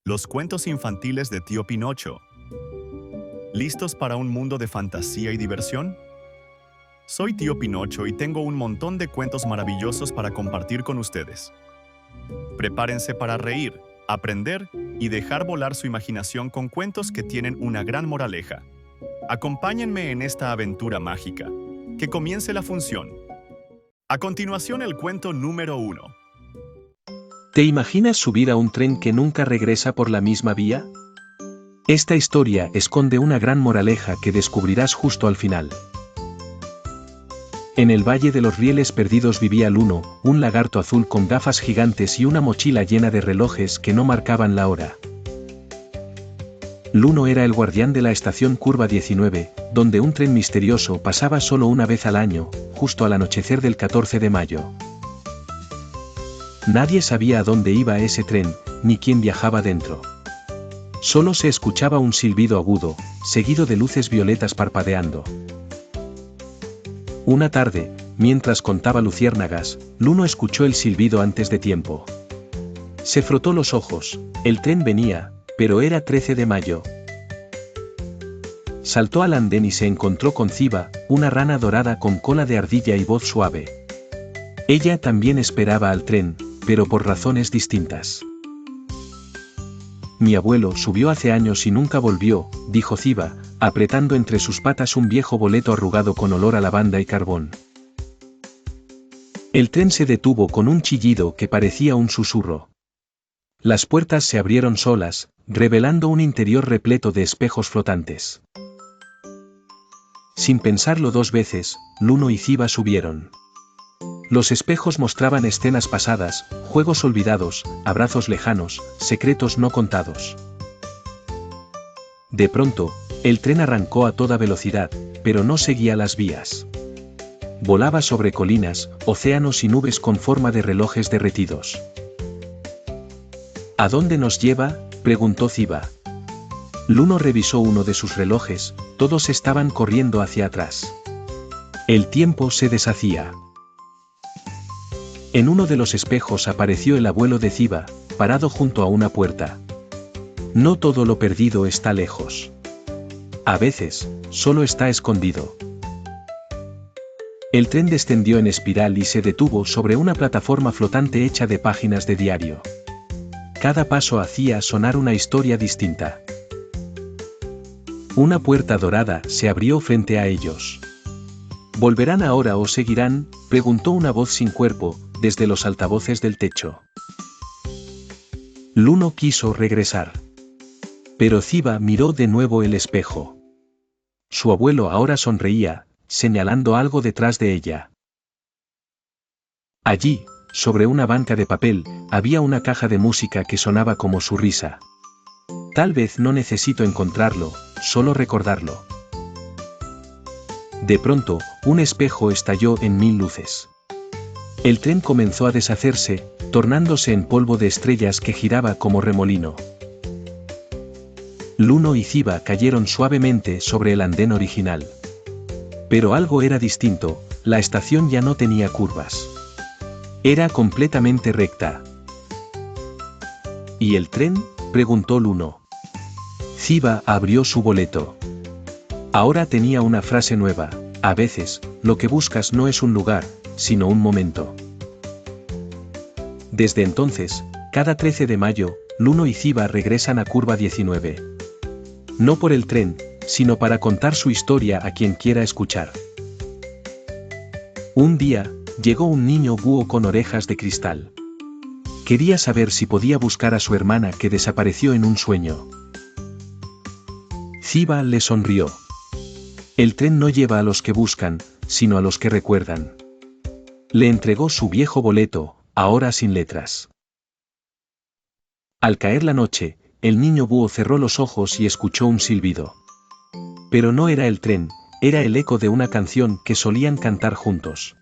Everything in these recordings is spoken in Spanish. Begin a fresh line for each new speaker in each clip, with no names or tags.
Los cuentos infantiles de Tío Pinocho. ¿Listos para un mundo de fantasía y diversión? Soy Tío Pinocho y tengo un montón de cuentos maravillosos para compartir con ustedes. Prepárense para reír, aprender y dejar volar su imaginación con cuentos que tienen una gran moraleja. Acompáñenme en esta aventura mágica. Que comience la función. A continuación, el cuento número 1.
¿Te imaginas subir a un tren que nunca regresa por la misma vía? Esta historia esconde una gran moraleja que descubrirás justo al final. En el Valle de los Rieles Perdidos vivía Luno, un lagarto azul con gafas gigantes y una mochila llena de relojes que no marcaban la hora. Luno era el guardián de la estación Curva 19, donde un tren misterioso pasaba solo una vez al año, justo al anochecer del 14 de mayo. Nadie sabía a dónde iba ese tren, ni quién viajaba dentro. Solo se escuchaba un silbido agudo, seguido de luces violetas parpadeando. Una tarde, mientras contaba luciérnagas, Luno escuchó el silbido antes de tiempo. Se frotó los ojos, el tren venía, pero era 13 de mayo. Saltó al andén y se encontró con Ciba, una rana dorada con cola de ardilla y voz suave. Ella también esperaba al tren, pero por razones distintas. Mi abuelo subió hace años y nunca volvió, dijo Ciba, apretando entre sus patas un viejo boleto arrugado con olor a lavanda y carbón. El tren se detuvo con un chillido que parecía un susurro. Las puertas se abrieron solas, revelando un interior repleto de espejos flotantes. Sin pensarlo dos veces, Luno y Ciba subieron. Los espejos mostraban escenas pasadas, juegos olvidados, abrazos lejanos, secretos no contados. De pronto, el tren arrancó a toda velocidad, pero no seguía las vías. Volaba sobre colinas, océanos y nubes con forma de relojes derretidos. ¿A dónde nos lleva?, preguntó Ciba. Luno revisó uno de sus relojes, todos estaban corriendo hacia atrás. El tiempo se deshacía. En uno de los espejos apareció el abuelo de Ciba, parado junto a una puerta. No todo lo perdido está lejos. A veces, solo está escondido. El tren descendió en espiral y se detuvo sobre una plataforma flotante hecha de páginas de diario. Cada paso hacía sonar una historia distinta. Una puerta dorada se abrió frente a ellos. ¿Volverán ahora o seguirán?, preguntó una voz sin cuerpo, desde los altavoces del techo. Luno quiso regresar. Pero Ciba miró de nuevo el espejo. Su abuelo ahora sonreía, señalando algo detrás de ella. Allí, sobre una banca de papel, había una caja de música que sonaba como su risa. Tal vez no necesito encontrarlo, solo recordarlo. De pronto, un espejo estalló en 1000 luces. El tren comenzó a deshacerse, tornándose en polvo de estrellas que giraba como remolino. Luno y Ciba cayeron suavemente sobre el andén original. Pero algo era distinto, la estación ya no tenía curvas. Era completamente recta. ¿Y el tren?, preguntó Luno. Ciba abrió su boleto. Ahora tenía una frase nueva: a veces, lo que buscas no es un lugar, sino un momento. Desde entonces, cada 13 de mayo, Luno y Ciba regresan a Curva 19. No por el tren, sino para contar su historia a quien quiera escuchar. Un día, llegó un niño búho con orejas de cristal. Quería saber si podía buscar a su hermana que desapareció en un sueño. Ciba le sonrió. El tren no lleva a los que buscan, sino a los que recuerdan. Le entregó su viejo boleto, ahora sin letras. Al caer la noche, el niño búho cerró los ojos y escuchó un silbido. Pero no era el tren, era el eco de una canción que solían cantar juntos.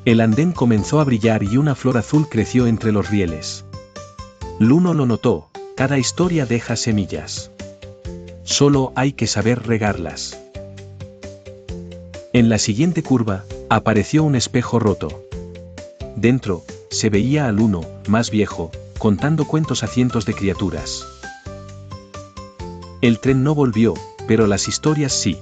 El andén comenzó a brillar y una flor azul creció entre los rieles. Luno lo notó: cada historia deja semillas. Solo hay que saber regarlas. En la siguiente curva, apareció un espejo roto. Dentro, se veía a Luno, más viejo, contando cuentos a cientos de criaturas. El tren no volvió, pero las historias sí.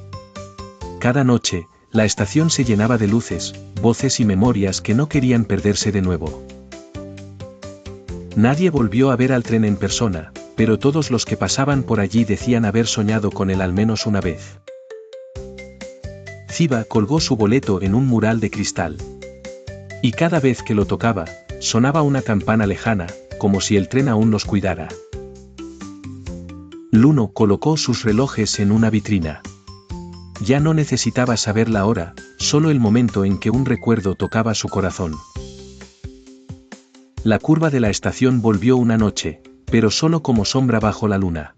Cada noche, la estación se llenaba de luces, voces y memorias que no querían perderse de nuevo. Nadie volvió a ver al tren en persona, pero todos los que pasaban por allí decían haber soñado con él al menos una vez. Ziba colgó su boleto en un mural de cristal. Y cada vez que lo tocaba, sonaba una campana lejana, como si el tren aún los cuidara. Luno colocó sus relojes en una vitrina. Ya no necesitaba saber la hora, solo el momento en que un recuerdo tocaba su corazón. La curva de la estación volvió una noche, pero solo como sombra bajo la luna.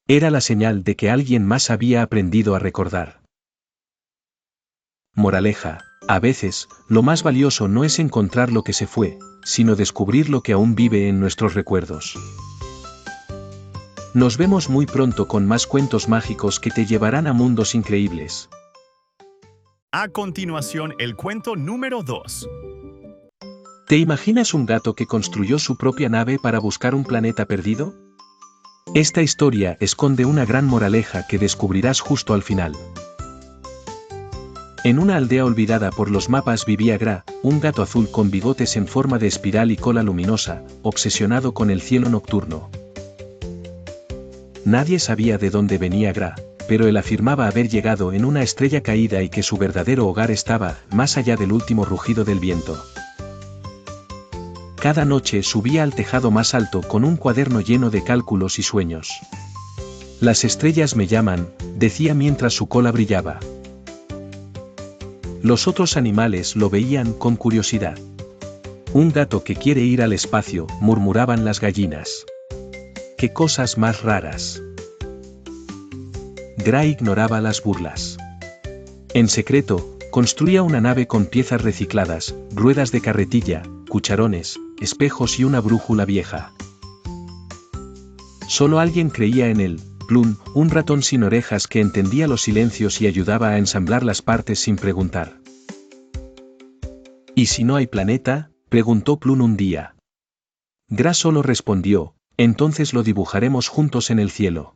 Era la señal de que alguien más había aprendido a recordar. Moraleja: a veces, lo más valioso no es encontrar lo que se fue, sino descubrir lo que aún vive en nuestros recuerdos. Nos vemos muy pronto con más cuentos mágicos que te llevarán a mundos increíbles.
A continuación, el cuento número 2.
¿Te imaginas un gato que construyó su propia nave para buscar un planeta perdido? Esta historia esconde una gran moraleja que descubrirás justo al final. En una aldea olvidada por los mapas vivía Gra, un gato azul con bigotes en forma de espiral y cola luminosa, obsesionado con el cielo nocturno. Nadie sabía de dónde venía Gra, pero él afirmaba haber llegado en una estrella caída y que su verdadero hogar estaba más allá del último rugido del viento. Cada noche subía al tejado más alto con un cuaderno lleno de cálculos y sueños. Las estrellas me llaman, decía mientras su cola brillaba. Los otros animales lo veían con curiosidad. Un gato que quiere ir al espacio, murmuraban las gallinas. ¡Qué cosas más raras! Gra ignoraba las burlas. En secreto, construía una nave con piezas recicladas, ruedas de carretilla, cucharones, espejos y una brújula vieja. Solo alguien creía en él, Plum, un ratón sin orejas que entendía los silencios y ayudaba a ensamblar las partes sin preguntar. ¿Y si no hay planeta?, preguntó Plum un día. Gra solo respondió: entonces lo dibujaremos juntos en el cielo.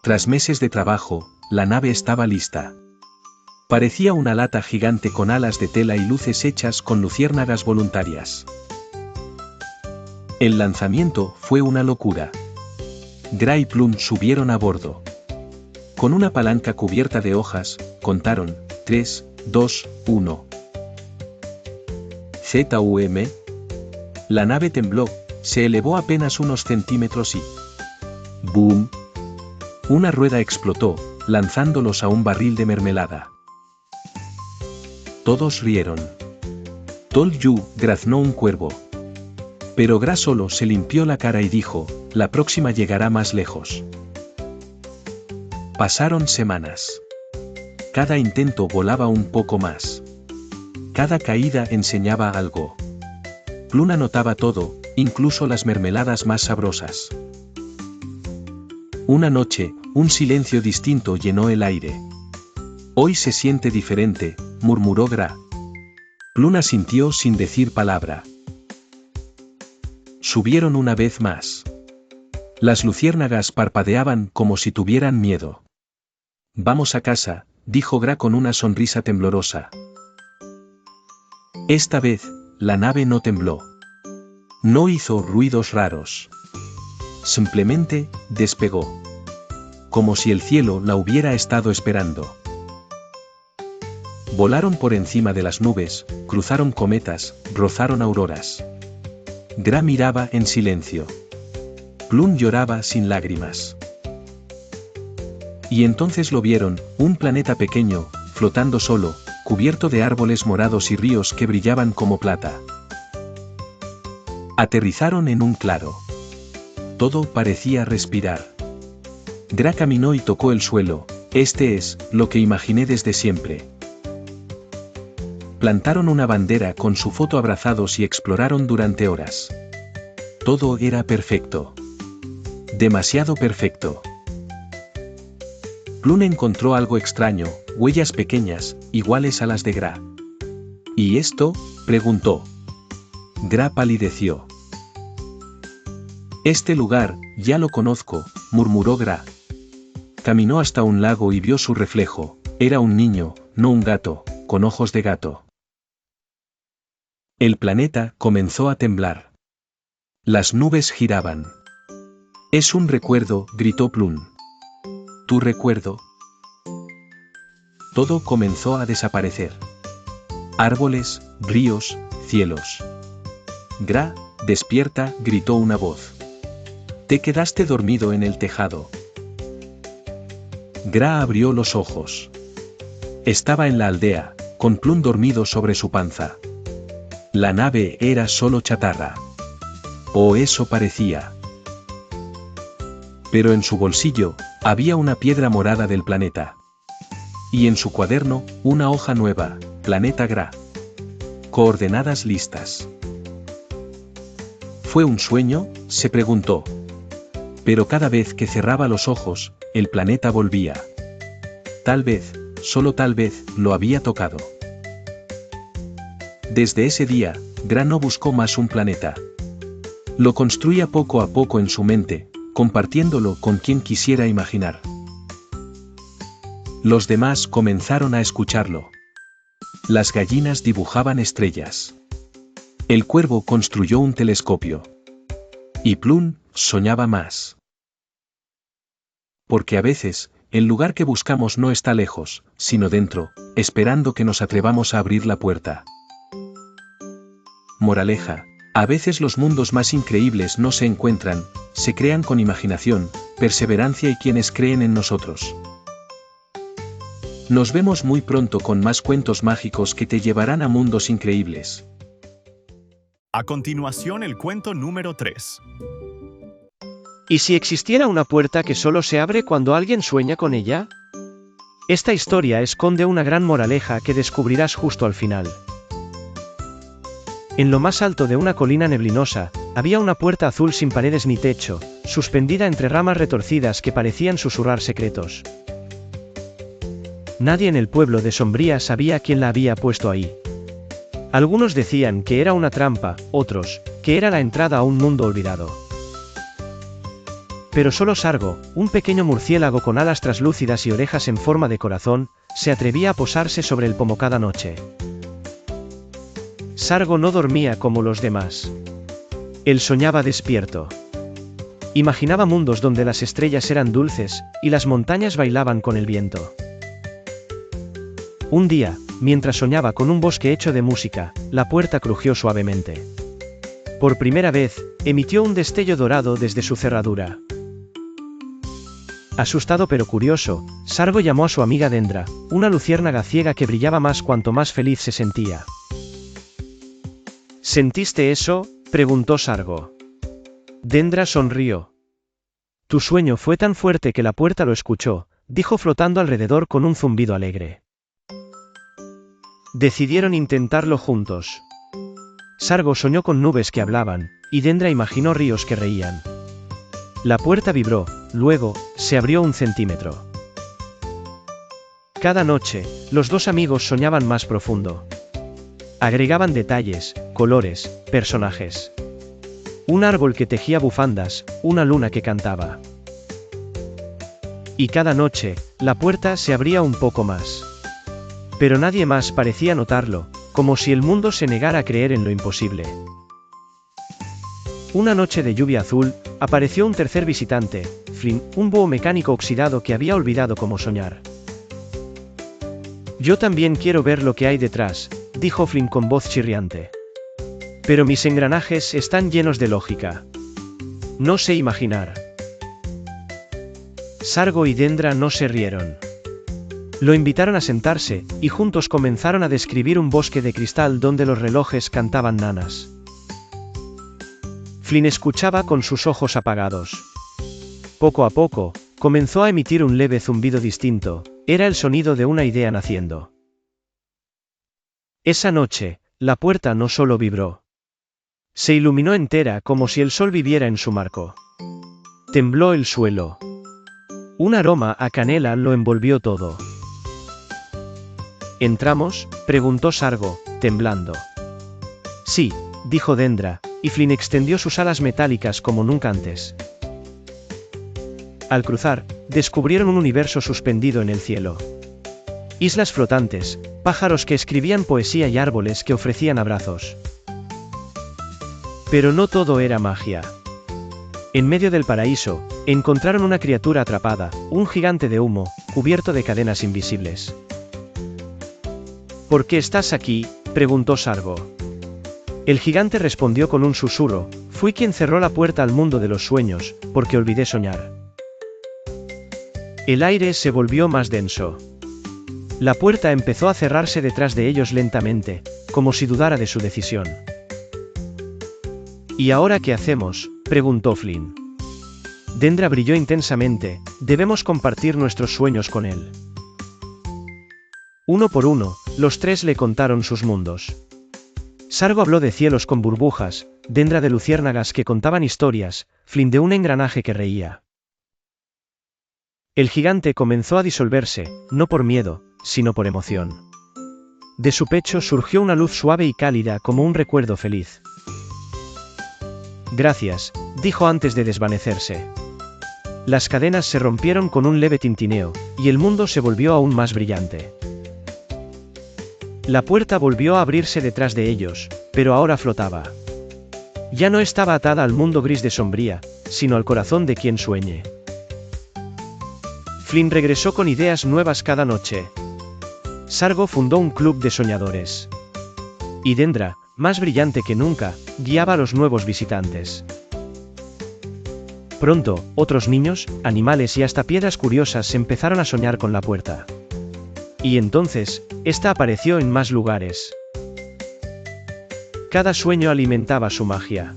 Tras meses de trabajo, la nave estaba lista. Parecía una lata gigante con alas de tela y luces hechas con luciérnagas voluntarias. El lanzamiento fue una locura. Gra y Plum subieron a bordo. Con una palanca cubierta de hojas, contaron: 3, 2, 1. ZUM. La nave tembló, se elevó apenas unos centímetros y... ¡boom! Una rueda explotó, lanzándolos a un barril de mermelada. Todos rieron. Tol-yu, graznó un cuervo. Pero Gra solo se limpió la cara y dijo: la próxima llegará más lejos. Pasaron semanas. Cada intento volaba un poco más. Cada caída enseñaba algo. Plum anotaba todo, incluso las mermeladas más sabrosas. Una noche, un silencio distinto llenó el aire. Hoy se siente diferente, murmuró Gra. Plum asintió sin decir palabra. Subieron una vez más. Las luciérnagas parpadeaban como si tuvieran miedo. Vamos a casa, dijo Gra con una sonrisa temblorosa. Esta vez, la nave no tembló. No hizo ruidos raros. Simplemente, despegó. Como si el cielo la hubiera estado esperando. Volaron por encima de las nubes, cruzaron cometas, rozaron auroras. Gra miraba en silencio. Plum lloraba sin lágrimas. Y entonces lo vieron, un planeta pequeño, flotando solo, cubierto de árboles morados y ríos que brillaban como plata. Aterrizaron en un claro. Todo parecía respirar. Gra caminó y tocó el suelo. Este es lo que imaginé desde siempre. Plantaron una bandera con su foto abrazados y exploraron durante horas. Todo era perfecto. Demasiado perfecto. Plum encontró algo extraño, huellas pequeñas, iguales a las de Gra. ¿Y esto?, preguntó. Gra palideció. Este lugar, ya lo conozco, murmuró Gra. Caminó hasta un lago y vio su reflejo. Era un niño, no un gato, con ojos de gato. El planeta comenzó a temblar. Las nubes giraban. Es un recuerdo, gritó Plum. ¿Tu recuerdo? Todo comenzó a desaparecer. Árboles, ríos, cielos. Gra, despierta, gritó una voz. Te quedaste dormido en el tejado. Gra abrió los ojos. Estaba en la aldea, con Plum dormido sobre su panza. La nave era solo chatarra. O eso parecía. Pero en su bolsillo, había una piedra morada del planeta. Y en su cuaderno, una hoja nueva, Planeta Gra. Coordenadas listas. ¿Fue un sueño?, se preguntó. Pero cada vez que cerraba los ojos, el planeta volvía. Tal vez, solo tal vez, lo había tocado. Desde ese día, Gra no buscó más un planeta. Lo construía poco a poco en su mente, compartiéndolo con quien quisiera imaginar. Los demás comenzaron a escucharlo. Las gallinas dibujaban estrellas. El cuervo construyó un telescopio. Y Plum soñaba más. Porque a veces, el lugar que buscamos no está lejos, sino dentro, esperando que nos atrevamos a abrir la puerta. Moraleja: a veces los mundos más increíbles no se encuentran, se crean con imaginación, perseverancia y quienes creen en nosotros. Nos vemos muy pronto con más cuentos mágicos que te llevarán a mundos increíbles.
A continuación, el cuento número 3.
¿Y si existiera una puerta que solo se abre cuando alguien sueña con ella? Esta historia esconde una gran moraleja que descubrirás justo al final. En lo más alto de una colina neblinosa, había una puerta azul sin paredes ni techo, suspendida entre ramas retorcidas que parecían susurrar secretos. Nadie en el pueblo de Sombría sabía quién la había puesto ahí. Algunos decían que era una trampa, otros, que era la entrada a un mundo olvidado. Pero solo Sargo, un pequeño murciélago con alas traslúcidas y orejas en forma de corazón, se atrevía a posarse sobre el pomo cada noche. Sargo no dormía como los demás. Él soñaba despierto. Imaginaba mundos donde las estrellas eran dulces, y las montañas bailaban con el viento. Un día, mientras soñaba con un bosque hecho de música, la puerta crujió suavemente. Por primera vez, emitió un destello dorado desde su cerradura. Asustado pero curioso, Sargo llamó a su amiga Dendra, una luciérnaga ciega que brillaba más cuanto más feliz se sentía. ¿Sentiste eso?, preguntó Sargo. Dendra sonrió. Tu sueño fue tan fuerte que la puerta lo escuchó, dijo flotando alrededor con un zumbido alegre. Decidieron intentarlo juntos. Sargo soñó con nubes que hablaban, y Dendra imaginó ríos que reían. La puerta vibró, luego, se abrió 1 centímetro. Cada noche, los dos amigos soñaban más profundo. Agregaban detalles, colores, personajes. Un árbol que tejía bufandas, una luna que cantaba. Y cada noche, la puerta se abría un poco más. Pero nadie más parecía notarlo, como si el mundo se negara a creer en lo imposible. Una noche de lluvia azul, apareció un tercer visitante, Flynn, un búho mecánico oxidado que había olvidado cómo soñar. Yo también quiero ver lo que hay detrás, dijo Flynn con voz chirriante. Pero mis engranajes están llenos de lógica. No sé imaginar. Sargo y Dendra no se rieron. Lo invitaron a sentarse, y juntos comenzaron a describir un bosque de cristal donde los relojes cantaban nanas. Flynn escuchaba con sus ojos apagados. Poco a poco, comenzó a emitir un leve zumbido distinto, era el sonido de una idea naciendo. Esa noche, la puerta no solo vibró. Se iluminó entera como si el sol viviera en su marco. Tembló el suelo. Un aroma a canela lo envolvió todo. ¿Entramos?, preguntó Sargo, temblando. Sí, dijo Dendra, y Flynn extendió sus alas metálicas como nunca antes. Al cruzar, descubrieron un universo suspendido en el cielo. Islas flotantes, pájaros que escribían poesía y árboles que ofrecían abrazos. Pero no todo era magia. En medio del paraíso, encontraron una criatura atrapada, un gigante de humo, cubierto de cadenas invisibles. ¿Por qué estás aquí?, preguntó Sargo. El gigante respondió con un susurro: fui quien cerró la puerta al mundo de los sueños, porque olvidé soñar. El aire se volvió más denso. La puerta empezó a cerrarse detrás de ellos lentamente, como si dudara de su decisión. ¿Y ahora qué hacemos?, preguntó Flynn. Dendra brilló intensamente: debemos compartir nuestros sueños con él. Uno por uno, los tres le contaron sus mundos. Sargo habló de cielos con burbujas, Dendra de luciérnagas que contaban historias, Flynn de un engranaje que reía. El gigante comenzó a disolverse, no por miedo, sino por emoción. De su pecho surgió una luz suave y cálida como un recuerdo feliz. Gracias, dijo antes de desvanecerse. Las cadenas se rompieron con un leve tintineo, y el mundo se volvió aún más brillante. La puerta volvió a abrirse detrás de ellos, pero ahora flotaba. Ya no estaba atada al mundo gris de sombría, sino al corazón de quien sueñe. Flynn regresó con ideas nuevas cada noche. Sargo fundó un club de soñadores. Y Dendra, más brillante que nunca, guiaba a los nuevos visitantes. Pronto, otros niños, animales y hasta piedras curiosas empezaron a soñar con la puerta. Y entonces, esta apareció en más lugares. Cada sueño alimentaba su magia.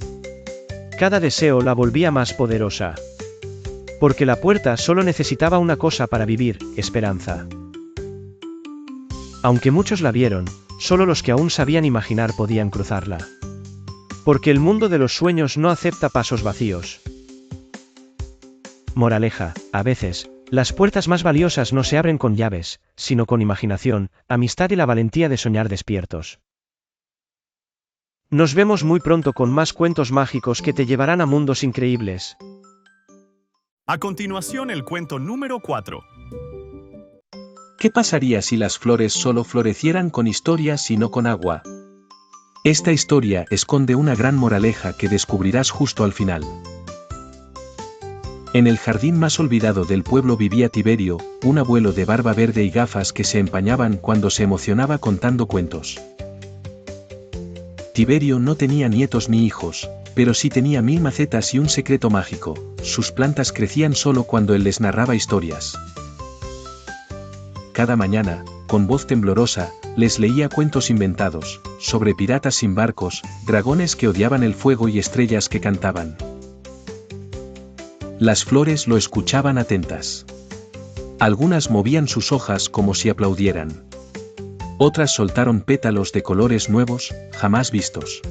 Cada deseo la volvía más poderosa. Porque la puerta solo necesitaba una cosa para vivir: esperanza. Aunque muchos la vieron, solo los que aún sabían imaginar podían cruzarla. Porque el mundo de los sueños no acepta pasos vacíos. Moraleja: a veces, las puertas más valiosas no se abren con llaves, sino con imaginación, amistad y la valentía de soñar despiertos. Nos vemos muy pronto con más cuentos mágicos que te llevarán a mundos increíbles.
A continuación, el cuento número 4.
¿Qué pasaría si las flores solo florecieran con historias y no con agua? Esta historia esconde una gran moraleja que descubrirás justo al final. En el jardín más olvidado del pueblo vivía Tiberio, un abuelo de barba verde y gafas que se empañaban cuando se emocionaba contando cuentos. Tiberio no tenía nietos ni hijos, pero sí tenía 1000 macetas y un secreto mágico: sus plantas crecían solo cuando él les narraba historias. Cada mañana, con voz temblorosa, les leía cuentos inventados, sobre piratas sin barcos, dragones que odiaban el fuego y estrellas que cantaban. Las flores lo escuchaban atentas. Algunas movían sus hojas como si aplaudieran. Otras soltaron pétalos de colores nuevos, jamás vistos.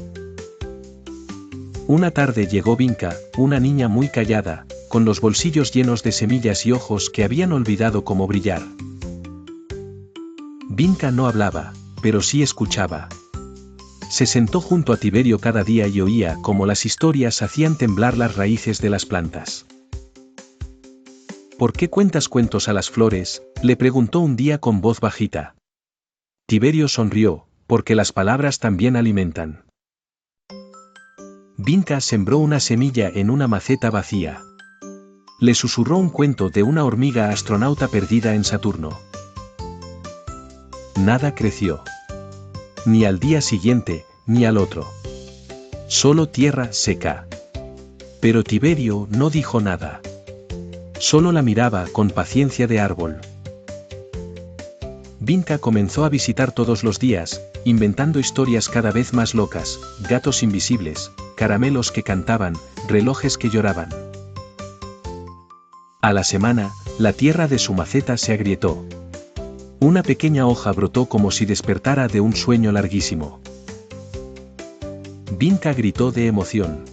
Una tarde llegó Vinca, una niña muy callada, con los bolsillos llenos de semillas y ojos que habían olvidado cómo brillar. Vinca no hablaba, pero sí escuchaba. Se sentó junto a Tiberio cada día y oía cómo las historias hacían temblar las raíces de las plantas. ¿Por qué cuentas cuentos a las flores?, le preguntó un día con voz bajita. Tiberio sonrió: porque las palabras también alimentan. Vinca sembró una semilla en una maceta vacía. Le susurró un cuento de una hormiga astronauta perdida en Saturno. Nada creció. Ni al día siguiente, ni al otro. Solo tierra seca. Pero Tiberio no dijo nada. Solo la miraba con paciencia de árbol. Vinca comenzó a visitar todos los días, inventando historias cada vez más locas: gatos invisibles, caramelos que cantaban, relojes que lloraban. A la semana, la tierra de su maceta se agrietó. Una pequeña hoja brotó como si despertara de un sueño larguísimo. Vinca gritó de emoción.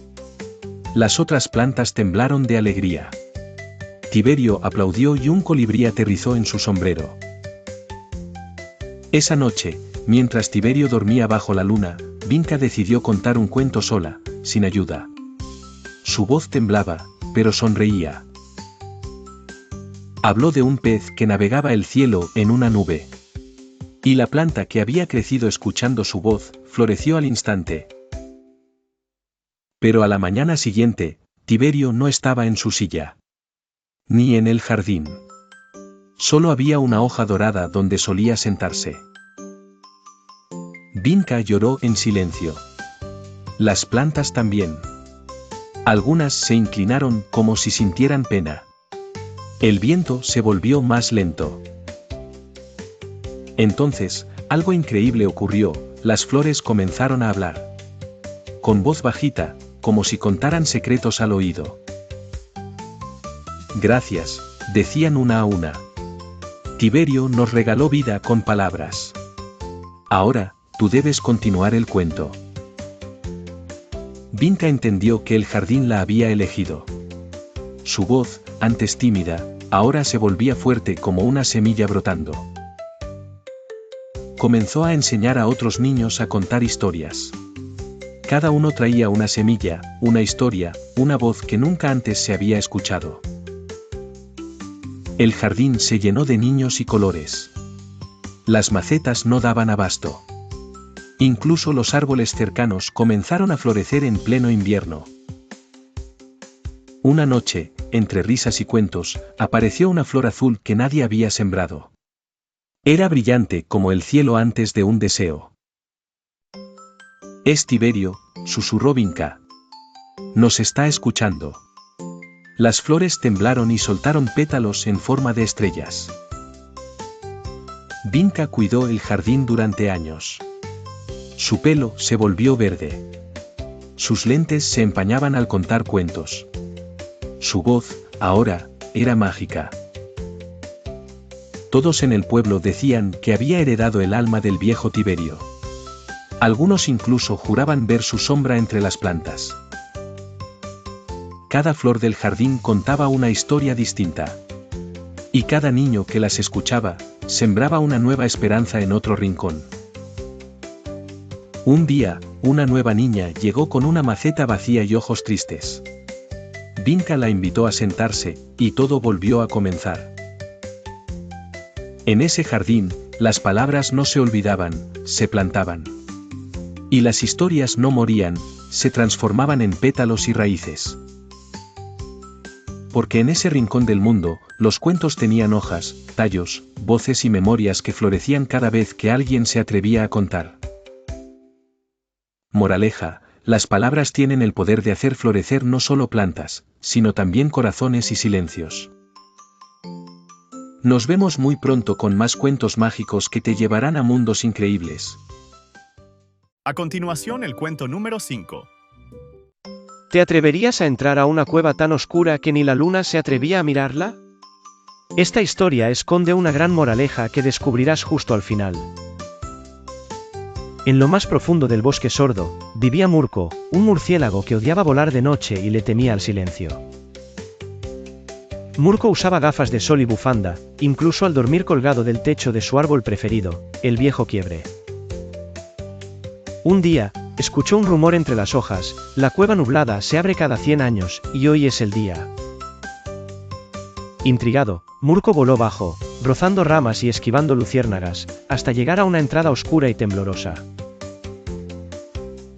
Las otras plantas temblaron de alegría. Tiberio aplaudió y un colibrí aterrizó en su sombrero. Esa noche, mientras Tiberio dormía bajo la luna, Binka decidió contar un cuento sola, sin ayuda. Su voz temblaba, pero sonreía. Habló de un pez que navegaba el cielo en una nube. Y la planta que había crecido escuchando su voz, floreció al instante. Pero a la mañana siguiente, Tiberio no estaba en su silla. Ni en el jardín. Solo había una hoja dorada donde solía sentarse. Binka lloró en silencio. Las plantas también. Algunas se inclinaron como si sintieran pena. El viento se volvió más lento. Entonces, algo increíble ocurrió, las flores comenzaron a hablar. Con voz bajita, como si contaran secretos al oído. Gracias, decían una a una. Tiberio nos regaló vida con palabras. Ahora, tú debes continuar el cuento. Binka entendió que el jardín la había elegido. Su voz, antes tímida, ahora se volvía fuerte como una semilla brotando. Comenzó a enseñar a otros niños a contar historias. Cada uno traía una semilla, una historia, una voz que nunca antes se había escuchado. El jardín se llenó de niños y colores. Las macetas no daban abasto. Incluso los árboles cercanos comenzaron a florecer en pleno invierno. Una noche, entre risas y cuentos, apareció una flor azul que nadie había sembrado. Era brillante como el cielo antes de un deseo. Es Tiberio, susurró Binka. Nos está escuchando. Las flores temblaron y soltaron pétalos en forma de estrellas. Binka cuidó el jardín durante años. Su pelo se volvió verde. Sus lentes se empañaban al contar cuentos. Su voz, ahora, era mágica. Todos en el pueblo decían que había heredado el alma del viejo Tiberio. Algunos incluso juraban ver su sombra entre las plantas. Cada flor del jardín contaba una historia distinta. Y cada niño que las escuchaba, sembraba una nueva esperanza en otro rincón. Un día, una nueva niña llegó con una maceta vacía y ojos tristes. Binka la invitó a sentarse, y todo volvió a comenzar. En ese jardín, las palabras no se olvidaban, se plantaban. Y las historias no morían, se transformaban en pétalos y raíces. Porque en ese rincón del mundo, los cuentos tenían hojas, tallos, voces y memorias que florecían cada vez que alguien se atrevía a contar. Moraleja, las palabras tienen el poder de hacer florecer no solo plantas, sino también corazones y silencios. Nos vemos muy pronto con más cuentos mágicos que te llevarán a mundos increíbles.
A continuación, el cuento número 5.
¿Te atreverías a entrar a una cueva tan oscura que ni la luna se atrevía a mirarla? Esta historia esconde una gran moraleja que descubrirás justo al final. En lo más profundo del bosque sordo, vivía Murko, un murciélago que odiaba volar de noche y le temía al silencio. Murko usaba gafas de sol y bufanda, incluso al dormir colgado del techo de su árbol preferido, el viejo quiebre. Un día, escuchó un rumor entre las hojas: la cueva nublada se abre cada 100 años, y hoy es el día. Intrigado, Murko voló bajo, rozando ramas y esquivando luciérnagas, hasta llegar a una entrada oscura y temblorosa.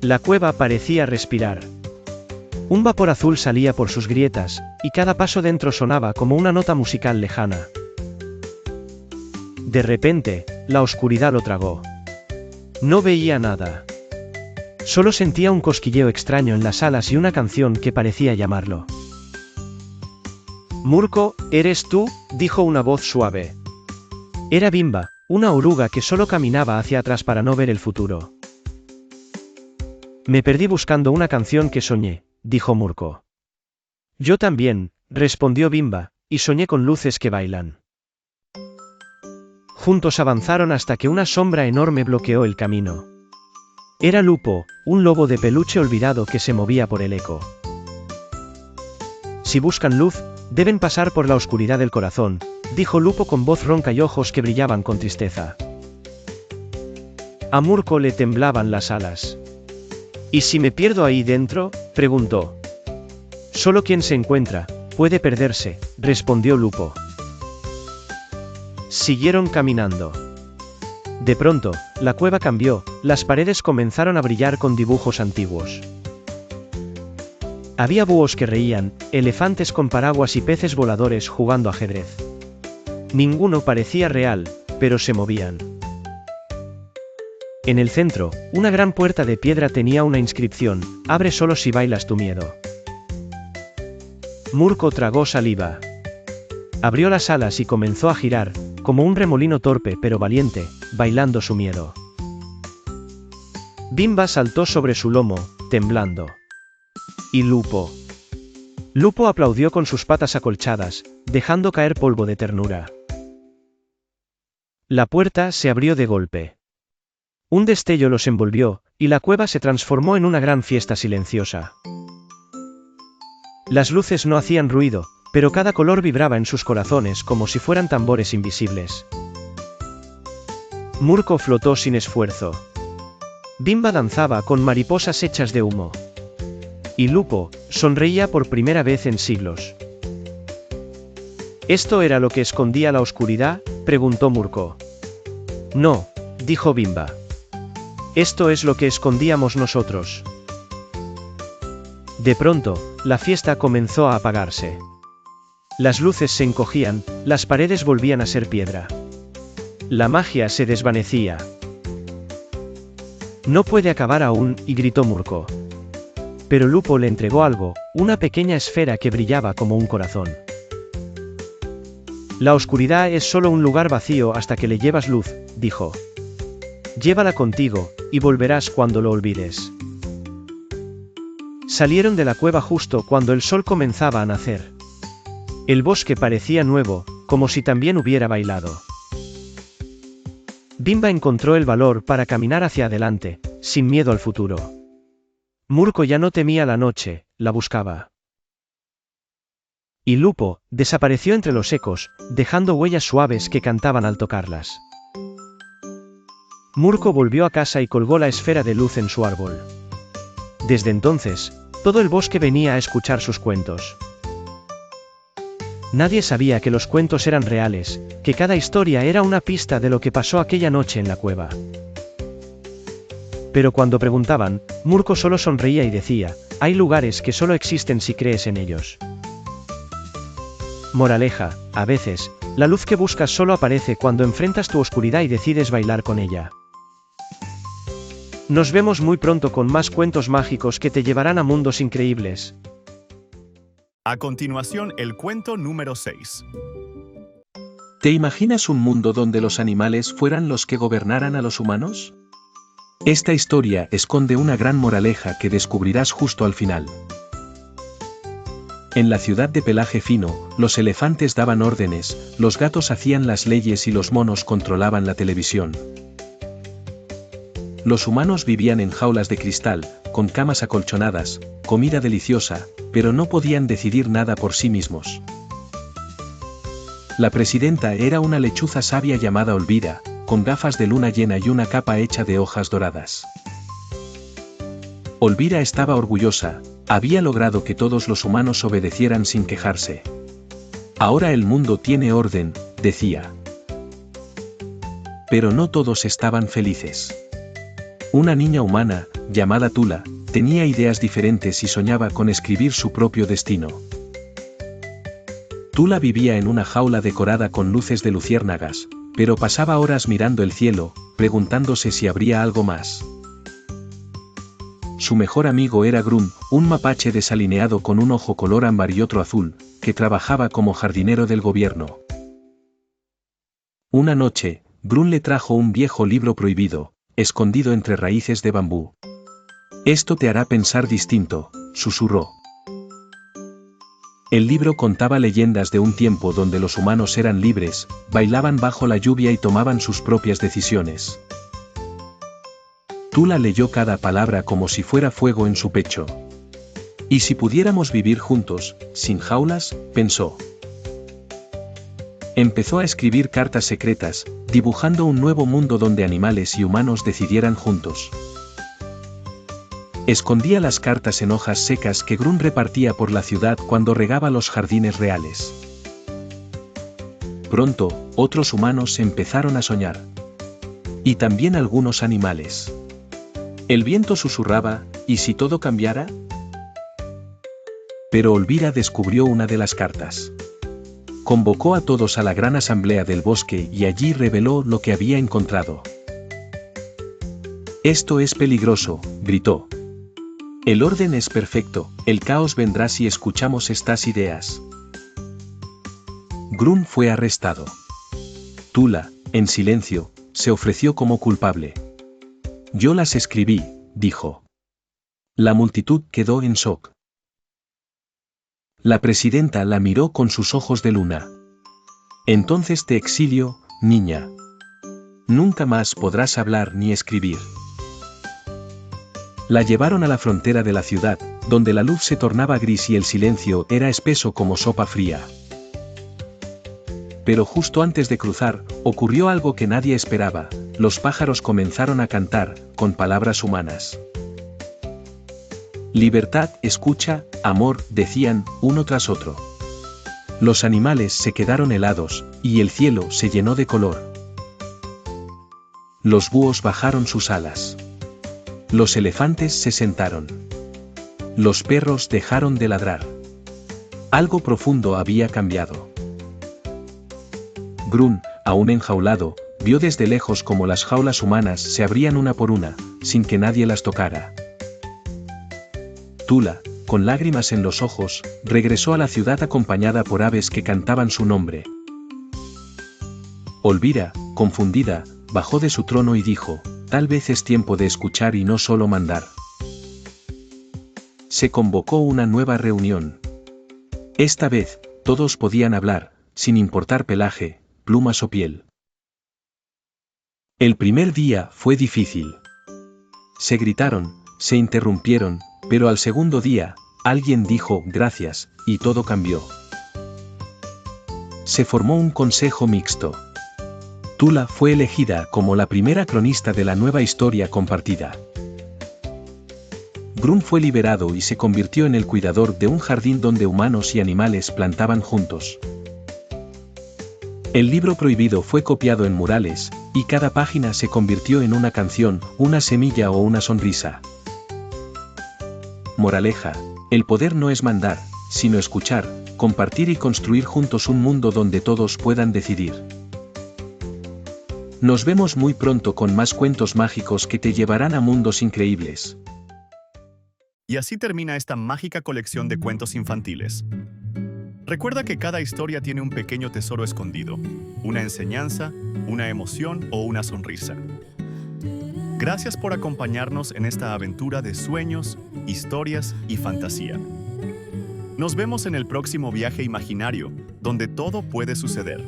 La cueva parecía respirar. Un vapor azul salía por sus grietas, y cada paso dentro sonaba como una nota musical lejana. De repente, la oscuridad lo tragó. No veía nada. Solo sentía un cosquilleo extraño en las alas y una canción que parecía llamarlo. «Murko, ¿eres tú?», dijo una voz suave. Era Bimba, una oruga que solo caminaba hacia atrás para no ver el futuro. «Me perdí buscando una canción que soñé», dijo Murko. «Yo también», respondió Bimba, «y soñé con luces que bailan». Juntos avanzaron hasta que una sombra enorme bloqueó el camino. Era Lupo, un lobo de peluche olvidado que se movía por el eco. «Si buscan luz, deben pasar por la oscuridad del corazón», dijo Lupo con voz ronca y ojos que brillaban con tristeza. A Murko le temblaban las alas. ¿Y si me pierdo ahí dentro?, preguntó. Solo quien se encuentra, puede perderse, respondió Lupo. Siguieron caminando. De pronto, la cueva cambió, las paredes comenzaron a brillar con dibujos antiguos. Había búhos que reían, elefantes con paraguas y peces voladores jugando ajedrez. Ninguno parecía real, pero se movían. En el centro, una gran puerta de piedra tenía una inscripción: abre solo si bailas tu miedo. Murko tragó saliva. Abrió las alas y comenzó a girar, como un remolino torpe pero valiente, bailando su miedo. Bimba saltó sobre su lomo, temblando. Y Lupo. Lupo aplaudió con sus patas acolchadas, dejando caer polvo de ternura. La puerta se abrió de golpe. Un destello los envolvió, y la cueva se transformó en una gran fiesta silenciosa. Las luces no hacían ruido, pero cada color vibraba en sus corazones como si fueran tambores invisibles. Murko flotó sin esfuerzo. Bimba danzaba con mariposas hechas de humo. Y Lupo sonreía por primera vez en siglos. ¿Esto era lo que escondía la oscuridad?, preguntó Murko. No, dijo Bimba. Esto es lo que escondíamos nosotros. De pronto, la fiesta comenzó a apagarse. Las luces se encogían, las paredes volvían a ser piedra. La magia se desvanecía. No puede acabar aún, y gritó Murko. Pero Lupo le entregó algo, una pequeña esfera que brillaba como un corazón. La oscuridad es solo un lugar vacío hasta que le llevas luz, dijo. Llévala contigo, y volverás cuando lo olvides. Salieron de la cueva justo cuando el sol comenzaba a nacer. El bosque parecía nuevo, como si también hubiera bailado. Bimba encontró el valor para caminar hacia adelante, sin miedo al futuro. Murko ya no temía la noche, la buscaba. Y Lupo desapareció entre los ecos, dejando huellas suaves que cantaban al tocarlas. Murko volvió a casa y colgó la esfera de luz en su árbol. Desde entonces, todo el bosque venía a escuchar sus cuentos. Nadie sabía que los cuentos eran reales, que cada historia era una pista de lo que pasó aquella noche en la cueva. Pero cuando preguntaban, Murko solo sonreía y decía: hay lugares que solo existen si crees en ellos. Moraleja: a veces, la luz que buscas solo aparece cuando enfrentas tu oscuridad y decides bailar con ella. Nos vemos muy pronto con más cuentos mágicos que te llevarán a mundos increíbles.
A continuación, el cuento número 6.
¿Te imaginas un mundo donde los animales fueran los que gobernaran a los humanos? Esta historia esconde una gran moraleja que descubrirás justo al final. En la ciudad de pelaje fino, los elefantes daban órdenes, los gatos hacían las leyes y los monos controlaban la televisión. Los humanos vivían en jaulas de cristal, con camas acolchonadas, comida deliciosa, pero no podían decidir nada por sí mismos. La presidenta era una lechuza sabia llamada Olvira, con gafas de luna llena y una capa hecha de hojas doradas. Olvira estaba orgullosa, había logrado que todos los humanos obedecieran sin quejarse. Ahora el mundo tiene orden, decía. Pero no todos estaban felices. Una niña humana, llamada Tula, tenía ideas diferentes y soñaba con escribir su propio destino. Tula vivía en una jaula decorada con luces de luciérnagas, pero pasaba horas mirando el cielo, preguntándose si habría algo más. Su mejor amigo era Grum, un mapache desalineado con un ojo color ámbar y otro azul, que trabajaba como jardinero del gobierno. Una noche, Grum le trajo un viejo libro prohibido, escondido entre raíces de bambú. Esto te hará pensar distinto, susurró. El libro contaba leyendas de un tiempo donde los humanos eran libres, bailaban bajo la lluvia y tomaban sus propias decisiones. Tula leyó cada palabra como si fuera fuego en su pecho. ¿Y si pudiéramos vivir juntos, sin jaulas?, pensó. Empezó a escribir cartas secretas, dibujando un nuevo mundo donde animales y humanos decidieran juntos. Escondía las cartas en hojas secas que Grun repartía por la ciudad cuando regaba los jardines reales. Pronto, otros humanos empezaron a soñar. Y también algunos animales. El viento susurraba, ¿y si todo cambiara? Pero Olvira descubrió una de las cartas. Convocó a todos a la gran asamblea del bosque y allí reveló lo que había encontrado. «Esto es peligroso», gritó. «El orden es perfecto, el caos vendrá si escuchamos estas ideas». Grun fue arrestado. Tula, en silencio, se ofreció como culpable. «Yo las escribí», dijo. La multitud quedó en shock. La presidenta la miró con sus ojos de luna. «Entonces te exilio, niña. Nunca más podrás hablar ni escribir». La llevaron a la frontera de la ciudad, donde la luz se tornaba gris y el silencio era espeso como sopa fría. Pero justo antes de cruzar, ocurrió algo que nadie esperaba: los pájaros comenzaron a cantar, con palabras humanas. «Libertad, escucha, amor», decían, uno tras otro. Los animales se quedaron helados, y el cielo se llenó de color. Los búhos bajaron sus alas. Los elefantes se sentaron. Los perros dejaron de ladrar. Algo profundo había cambiado. Grun, aún enjaulado, vio desde lejos cómo las jaulas humanas se abrían una por una, sin que nadie las tocara. Tula, con lágrimas en los ojos, regresó a la ciudad acompañada por aves que cantaban su nombre. Olvira, confundida, bajó de su trono y dijo: «Tal vez es tiempo de escuchar y no solo mandar». Se convocó una nueva reunión. Esta vez, todos podían hablar, sin importar pelaje, plumas o piel. El primer día fue difícil. Se gritaron, se interrumpieron, pero al segundo día, alguien dijo «gracias», y todo cambió. Se formó un consejo mixto. Tula fue elegida como la primera cronista de la nueva historia compartida. Grun fue liberado y se convirtió en el cuidador de un jardín donde humanos y animales plantaban juntos. El libro prohibido fue copiado en murales, y cada página se convirtió en una canción, una semilla o una sonrisa. Moraleja: el poder no es mandar, sino escuchar, compartir y construir juntos un mundo donde todos puedan decidir. Nos vemos muy pronto con más cuentos mágicos que te llevarán a mundos increíbles.
Y así termina esta mágica colección de cuentos infantiles. Recuerda que cada historia tiene un pequeño tesoro escondido, una enseñanza, una emoción o una sonrisa. Gracias por acompañarnos en esta aventura de sueños, historias y fantasía. Nos vemos en el próximo viaje imaginario, donde todo puede suceder.